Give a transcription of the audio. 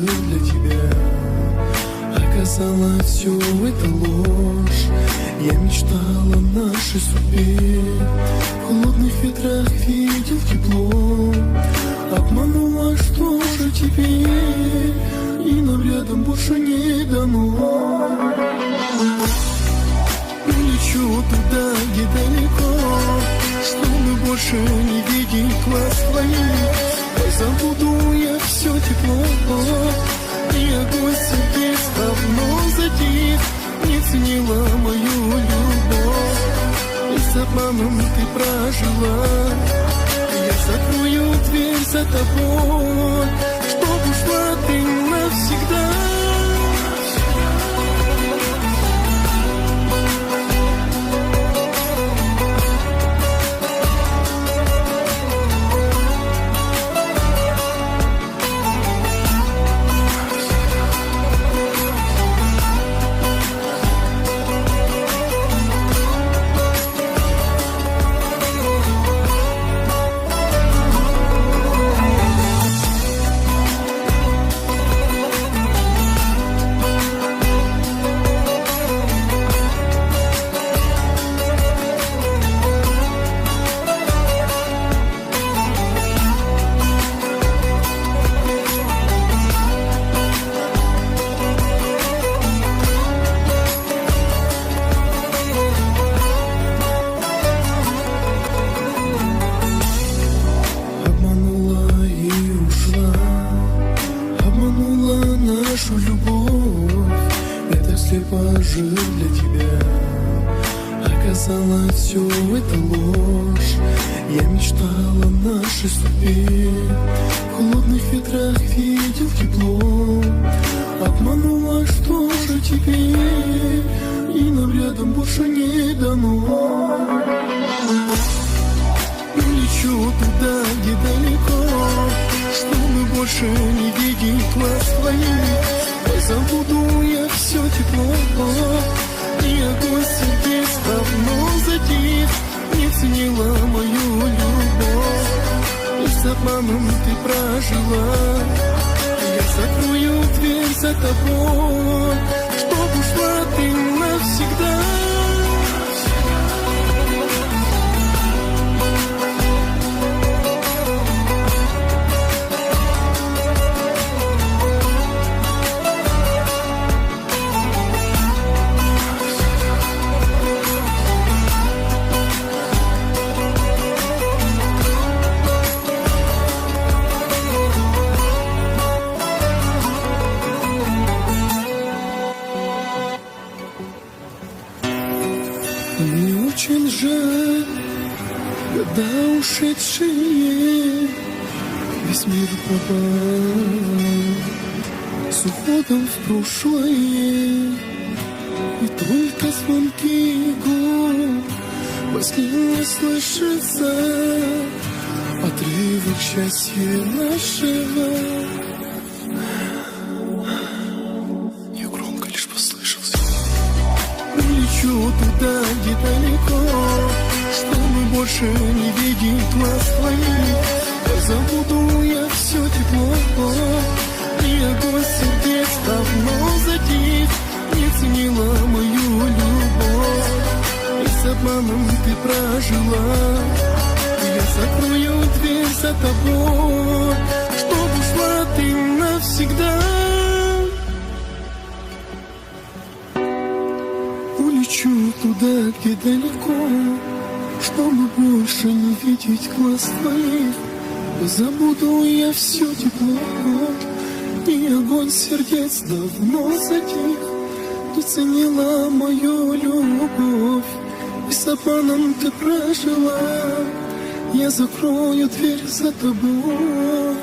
для тебя. Оказалось, все это ложь. Я мечтал о нашей судьбе, в холодных ветрах видел тепло. Обманула, что же теперь, и нам рядом больше не дано. Улечу туда, где далеко, чтобы больше не видеть глаз твоих. Забуду я все тепло, и огонь сердец давно затих. Не ценила мою любовь, и с обманом ты прожила. Я закрою дверь за тобой, чтоб ушла ты навсегда. Нашу любовь, это слепожил для тебя. Оказалось, все это ложь. Я мечтал о нашей судьбе, в холодных ветрах видел тепло. Обманула, что же теперь, и нам рядом больше не дано. Улечу туда, где далеко, чтобы больше не видеть глаз твоих. Забуду я все тепло, и огонь сердец давно затих. Не ценила мою любовь, и с обманом ты прожила. Я закрою дверь за тобой, чтоб ушла ты навсегда. Мне очень жаль, года ушедшие, весь мир пропал с уходом в прошлое. И только звонки губ во сне не слышится отрывок счастья нашего. Я громко лишь послышался. Улечу туда, где далеко, чтобы больше не видеть глаз твоих. Забуду я все тепло, и огонь сердец давно затих. Не ценила мою любовь, и с обманом ты прожила. Я закрою дверь за тобой, чтоб ушла ты навсегда. Улечу туда, где далеко, чтобы больше не видеть глаз твоих. Забуду я все тепло, и огонь сердец давно затих. Не ценила мою любовь, и с обманом ты прожила. Я закрою дверь за тобой.